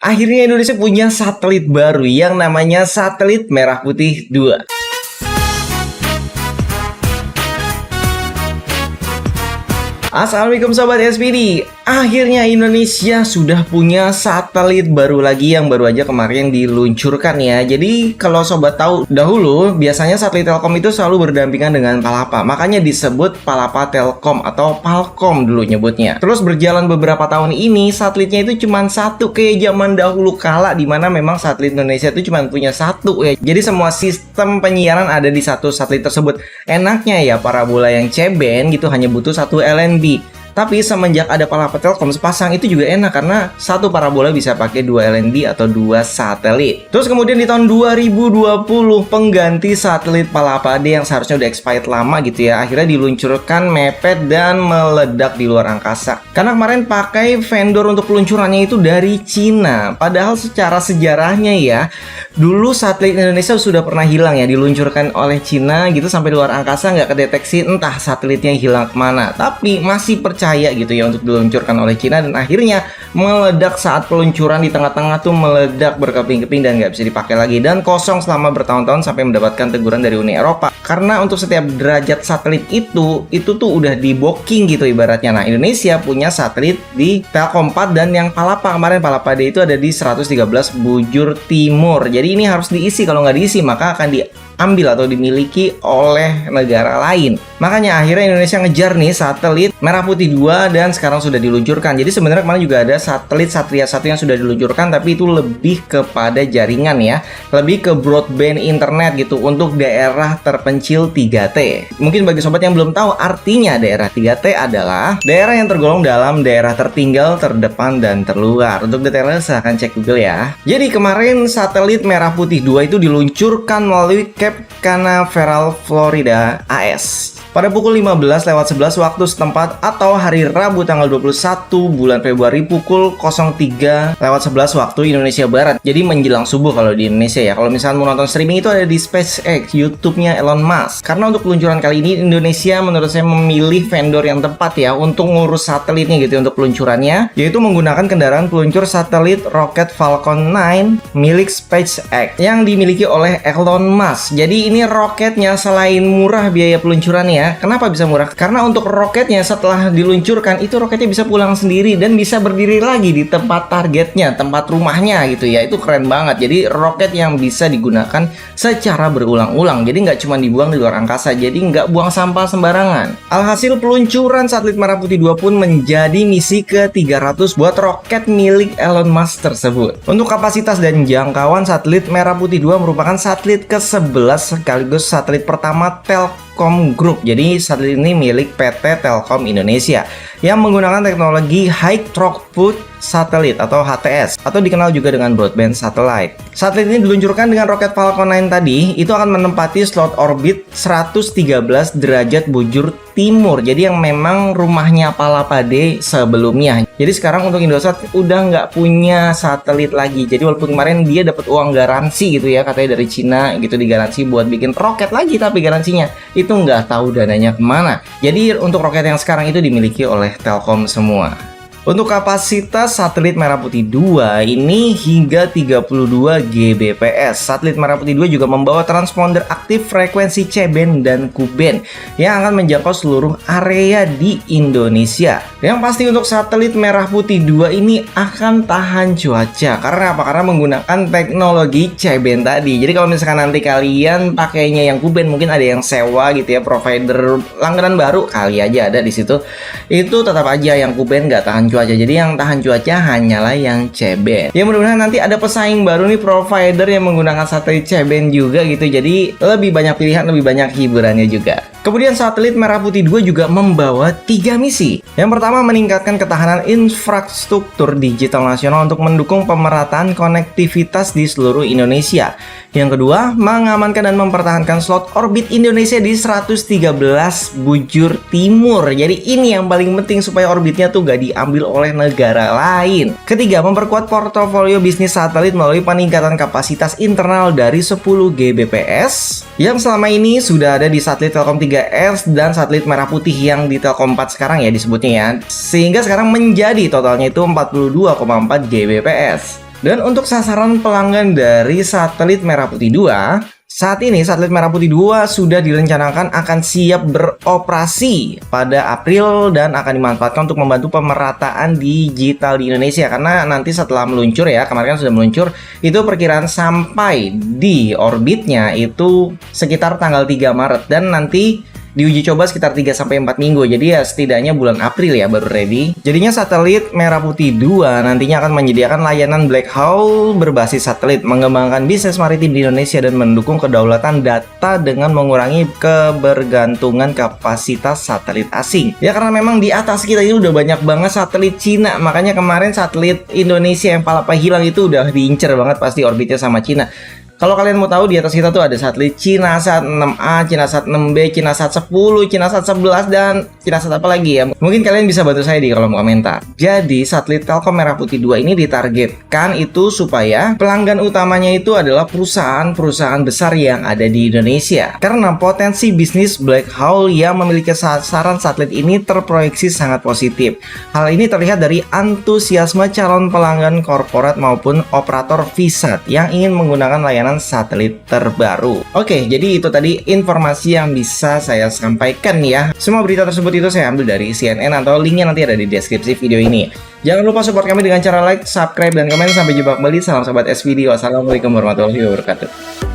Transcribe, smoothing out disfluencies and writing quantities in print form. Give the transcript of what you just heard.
Akhirnya Indonesia punya satelit baru yang namanya satelit Merah Putih 2. Assalamualaikum Sobat SPD. Akhirnya Indonesia sudah punya satelit baru lagi yang baru aja kemarin diluncurkan ya. Jadi kalau Sobat tahu, dahulu biasanya satelit Telkom itu selalu berdampingan dengan Palapa. Makanya disebut Palapa Telkom atau Palkom dulu nyebutnya. Terus berjalan beberapa tahun ini satelitnya itu cuma satu, kayak zaman dahulu kala di mana memang satelit Indonesia itu cuma punya satu ya. Jadi semua sistem penyiaran ada di satu satelit tersebut. Enaknya ya parabola yang C-band gitu hanya butuh satu LNB. Tapi semenjak ada Palapa Telkom sepasang itu juga enak karena satu parabola bisa pakai 2 LNB atau 2 satelit. Terus kemudian di tahun 2020 pengganti satelit Palapa D yang seharusnya udah expired lama gitu ya, akhirnya diluncurkan mepet dan meledak di luar angkasa. Karena kemarin pakai vendor untuk peluncurannya itu dari Cina. Padahal secara sejarahnya ya, dulu satelit Indonesia sudah pernah hilang ya, diluncurkan oleh Cina gitu sampai di luar angkasa nggak kedeteksi entah satelitnya hilang kemana. Tapi masih percaya gitu ya untuk diluncurkan oleh Cina dan akhirnya meledak saat peluncuran di tengah-tengah tuh meledak berkeping-keping dan nggak bisa dipakai lagi dan kosong selama bertahun-tahun sampai mendapatkan teguran dari Uni Eropa karena untuk setiap derajat satelit itu tuh udah di booking gitu ibaratnya. Nah, Indonesia punya satelit di Telkom 4 dan yang Palapa kemarin Palapa D itu ada di 113 bujur timur. Jadi ini harus diisi, kalau nggak diisi maka akan diambil atau dimiliki oleh negara lain. Makanya akhirnya Indonesia ngejar nih satelit Merah Putih 2 dan sekarang sudah diluncurkan. Jadi sebenarnya kemarin juga ada satelit Satria 1 yang sudah diluncurkan tapi itu lebih kepada jaringan ya, lebih ke broadband internet gitu untuk daerah terpencil 3T. Mungkin bagi sobat yang belum tahu artinya daerah 3T adalah daerah yang tergolong dalam daerah tertinggal, terdepan dan terluar. Untuk detailnya silahkan cek Google ya. Jadi kemarin satelit Merah Putih 2 itu diluncurkan melalui Cape Canaveral, Florida, AS. Pada pukul 15:11 waktu setempat atau hari Rabu tanggal 21 bulan Februari pukul 03:11 waktu Indonesia Barat. Jadi menjelang subuh kalau di Indonesia ya. Kalau misalnya mau nonton streaming itu ada di SpaceX, YouTube-nya Elon Musk. Karena untuk peluncuran kali ini Indonesia menurut saya memilih vendor yang tepat ya untuk ngurus satelitnya gitu untuk peluncurannya, yaitu menggunakan kendaraan peluncur satelit roket Falcon 9 milik SpaceX yang dimiliki oleh Elon Musk. Jadi ini roketnya selain murah biaya peluncurannya. Kenapa bisa murah? Karena untuk roketnya setelah diluncurkan itu roketnya bisa pulang sendiri dan bisa berdiri lagi di tempat targetnya, tempat rumahnya gitu ya. Itu keren banget. Jadi roket yang bisa digunakan secara berulang-ulang. Jadi nggak cuma dibuang di luar angkasa. Jadi nggak buang sampah sembarangan. Alhasil peluncuran satelit Merah Putih 2 pun menjadi misi ke-300 buat roket milik Elon Musk tersebut. Untuk kapasitas dan jangkauan satelit Merah Putih 2 merupakan satelit ke-11 sekaligus satelit pertama Telkom Group. Jadi satelit ini milik PT Telkom Indonesia yang menggunakan teknologi High Throughput Satellite atau HTS atau dikenal juga dengan broadband satellite. Satelit ini diluncurkan dengan roket Falcon 9 tadi, itu akan menempati slot orbit 113 derajat bujur timur. Jadi yang memang rumahnya Palapa D sebelumnya. Jadi sekarang untuk Indosat udah nggak punya satelit lagi. Jadi walaupun kemarin dia dapat uang garansi gitu ya, katanya dari Cina gitu digaransi buat bikin roket lagi, tapi garansinya itu nggak tahu dananya kemana. Jadi untuk roket yang sekarang itu dimiliki oleh Telkom semua. Untuk kapasitas satelit Merah Putih 2 ini hingga 32 Gbps. Satelit Merah Putih 2 juga membawa transponder aktif frekuensi C-band dan Ku-band yang akan menjangkau seluruh area di Indonesia. Yang pasti untuk satelit Merah Putih 2 ini akan tahan cuaca. Karena apa? Karena menggunakan teknologi C-band tadi. Jadi kalau misalkan nanti kalian pakainya yang Ku-band, mungkin ada yang sewa gitu ya, provider langganan baru kali aja ada di situ. Itu tetap aja yang Ku-band nggak tahan cuaca. Jadi yang tahan cuaca hanyalah yang C-band. Ya mudah-mudahan nanti ada pesaing baru nih provider yang menggunakan satelit C-band juga gitu. Jadi lebih banyak pilihan, lebih banyak hiburannya juga. Kemudian satelit Merah Putih 2 juga membawa 3 misi. Yang pertama meningkatkan ketahanan infrastruktur digital nasional untuk mendukung pemerataan konektivitas di seluruh Indonesia. Yang kedua, mengamankan dan mempertahankan slot orbit Indonesia di 113 bujur timur. Jadi ini yang paling penting supaya orbitnya tuh gak diambil oleh negara lain. Ketiga, memperkuat portofolio bisnis satelit melalui peningkatan kapasitas internal dari 10 Gbps yang selama ini sudah ada di satelit Telkom 3S dan satelit Merah Putih yang di Telkom 4 sekarang ya disebutnya ya. Sehingga sekarang menjadi totalnya itu 42,4 Gbps. Dan untuk sasaran pelanggan dari satelit Merah Putih 2, saat ini satelit Merah Putih 2 sudah direncanakan akan siap beroperasi pada April dan akan dimanfaatkan untuk membantu pemerataan digital di Indonesia. Karena nanti setelah meluncur ya, kemarin kan sudah meluncur, itu perkiraan sampai di orbitnya itu sekitar tanggal 3 Maret dan nanti diuji coba sekitar 3-4 minggu. Jadi ya setidaknya bulan April ya baru ready. Jadinya satelit Merah Putih 2 nantinya akan menyediakan layanan Black Hole berbasis satelit, mengembangkan bisnis maritim di Indonesia dan mendukung kedaulatan data dengan mengurangi kebergantungan kapasitas satelit asing. Ya karena memang di atas kita ini udah banyak banget satelit Cina, makanya kemarin satelit Indonesia yang palapa hilang itu udah diincer banget pasti orbitnya sama Cina. Kalau kalian mau tahu, di atas kita tuh ada satelit CINASAT 6A, CINASAT 6B, CINASAT 10, CINASAT 11, dan CINASAT apa lagi ya. Mungkin kalian bisa bantu saya di kolom komentar. Jadi satelit Telkom Merah Putih 2 ini ditargetkan itu supaya pelanggan utamanya itu adalah perusahaan-perusahaan besar yang ada di Indonesia. Karena potensi bisnis Black Hole yang memiliki sasaran satelit ini terproyeksi sangat positif. Hal ini terlihat dari antusiasme calon pelanggan korporat maupun operator VSAT yang ingin menggunakan layanan satelit terbaru. Oke, jadi itu tadi informasi yang bisa saya sampaikan ya. Semua berita tersebut itu saya ambil dari CNN atau linknya nanti ada di deskripsi video ini. Jangan lupa support kami dengan cara like, subscribe, dan komen. Sampai jumpa kembali. Salam sobat SVD. Wassalamualaikum warahmatullahi wabarakatuh.